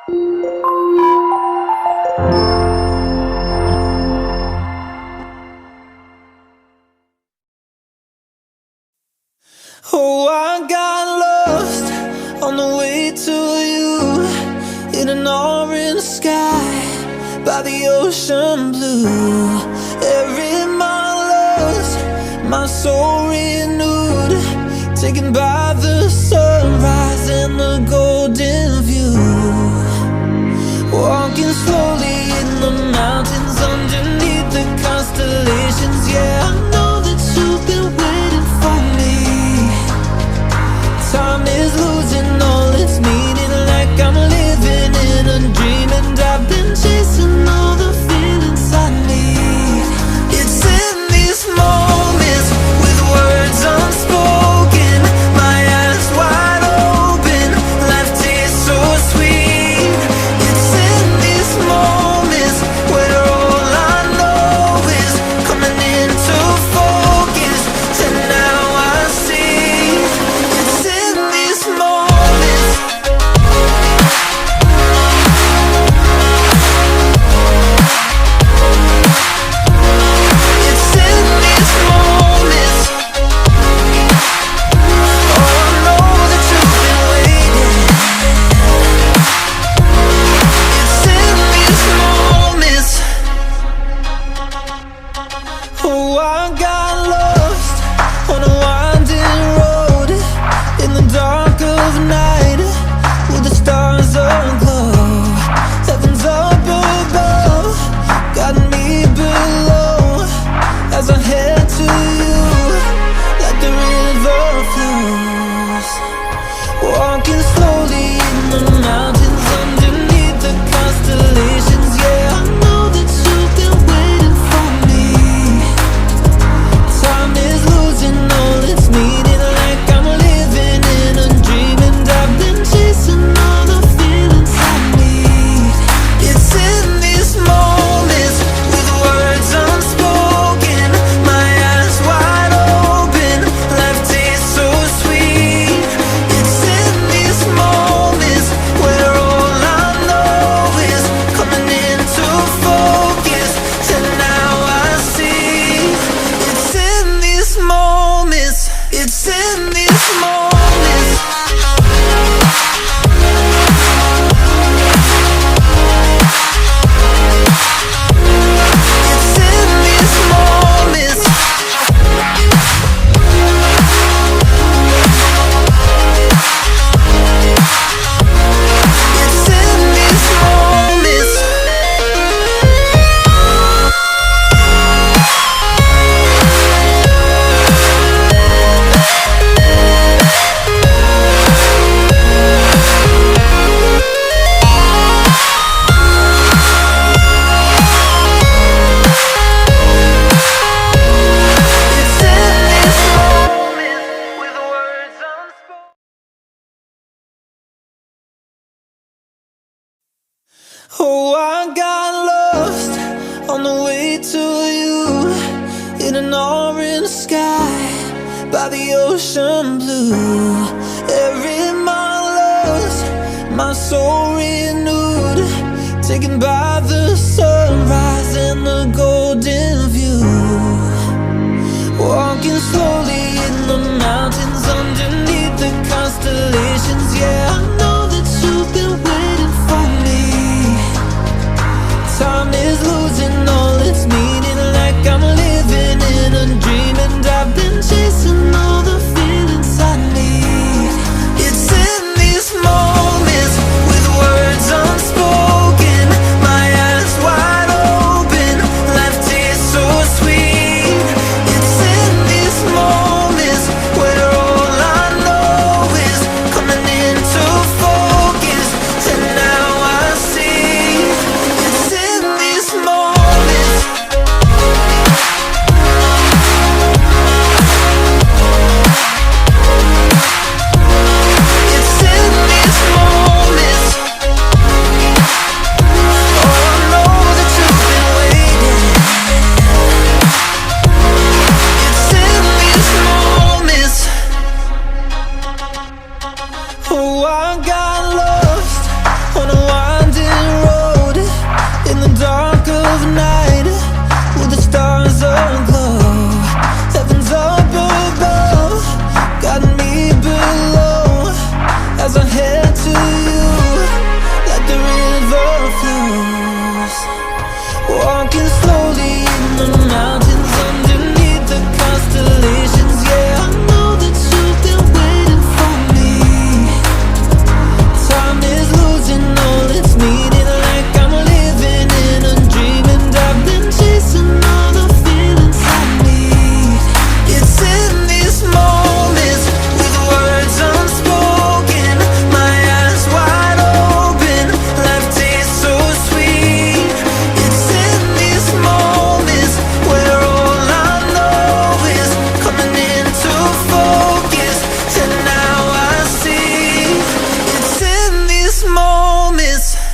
Oh, I got lost on the way to you, in an orange sky by the ocean blue. Every mile lost, my soul renewed, taken by the sunrise and the golden view. Walking slowly in the mountains underneath the constellations. Yeah, I know that you've been waiting for me. Time is losing all its meaning, like I'm living in a dream, and I've been chasing all the feelings I need. It's in these moments, with words unspoken, my eyes wide open, life tastes so sweet. It's in these moments where all I know is coming into focus, and now I see. It's in these moments. It's in these moments. Oh, I know that you've been waiting. It's in these moments. Oh, I got lost on a winding road in the dark of night, with the stars aglow. Heaven's up above, got me below, as I head to you like the river flows. Walking slowly in the mountains underneath the constellations. Yeah, I know that you've been waiting for me. Time is losing all its meaning, like I'm living in a dream, and I've been chasing all the feelings I need. It's in these moments, with words unspoken, my eyes wide open, life tastes so sweet. It's in these moments where all I know is coming into focus, and now I see. It's in these moments. It's in these moments. It's in these moments. It's in these moments. It's in these moments, with words unspoken. Oh, I got lost on the way to you, in an orange sky by the ocean blue. Every mile lost, my soul renewed, taken by the sunrise and the golden view. Walking slowly in the mountains underneath the constellations. Yeah, I know that you've been waiting for me. Time is losing all its meaning, like I'm living in a dream, and I've been chasing all the feelings I need. It's in these moments, with words unspoken, my eyes wide open, life tastes so sweet. It's in these moments where all I know is coming into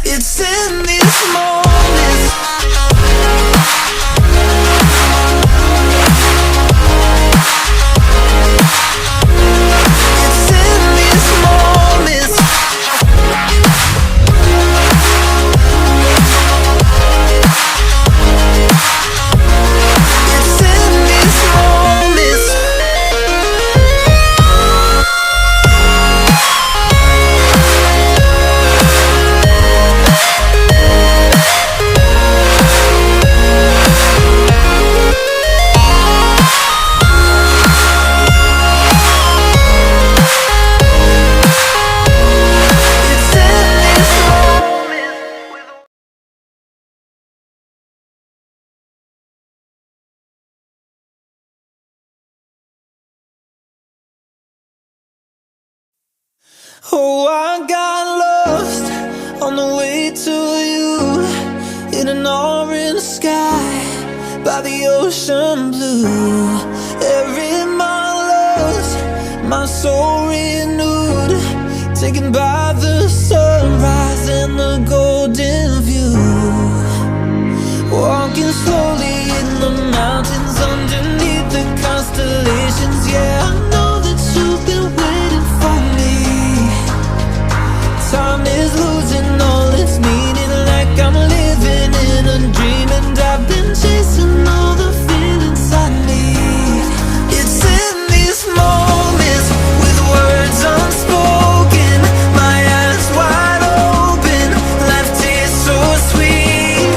It's in these moments. It's in these moments. It's in these moments. Oh, I got lost on the way to you, in an orange sky by the ocean blue. Every mile lost, my soul renewed, taken by the sunrise and the golden view. Walking slowly in the mountains underneath the constellations. Yeah, I know that you've been waiting for me. Time is losing all its meaning, like I'm living in a dream, and I've been chasing all the feelings I need. It's in these moments, with words unspoken, my eyes wide open, life tastes so sweet.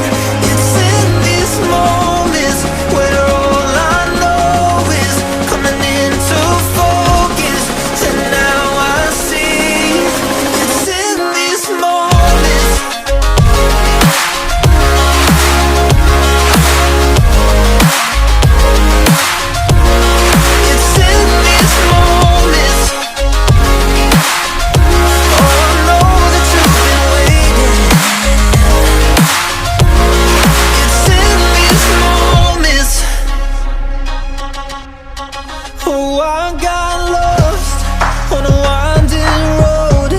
It's in these moments where all I know is coming into focus, and now I see. It's in these moments. It's in these moments. Oh, I know that you've been waiting. It's in these moments. Oh, I got lost on a winding road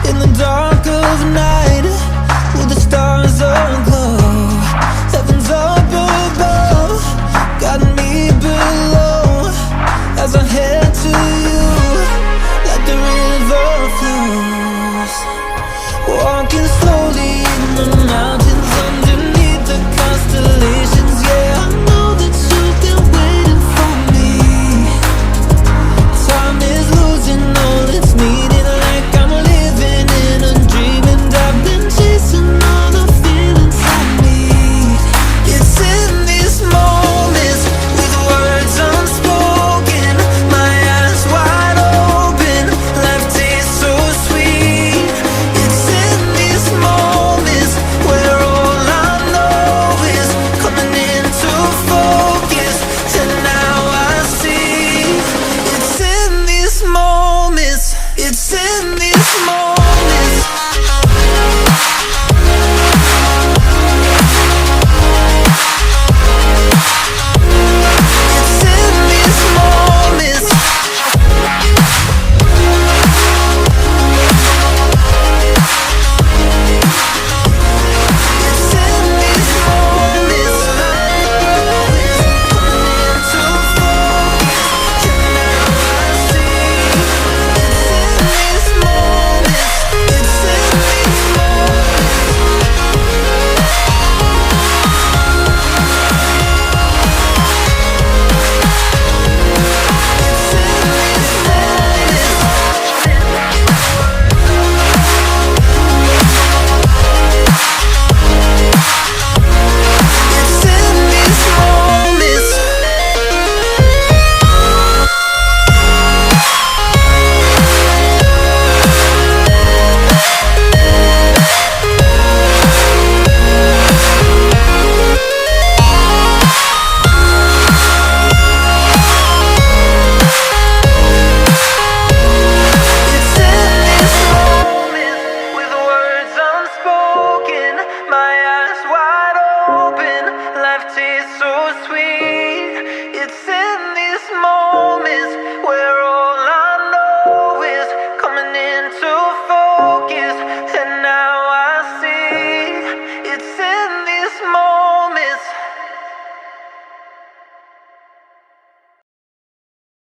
in the dark of night, with the stars aglow. Heaven's up above, got me below, as I head to you, like the river flows. Walking slowly in the mountains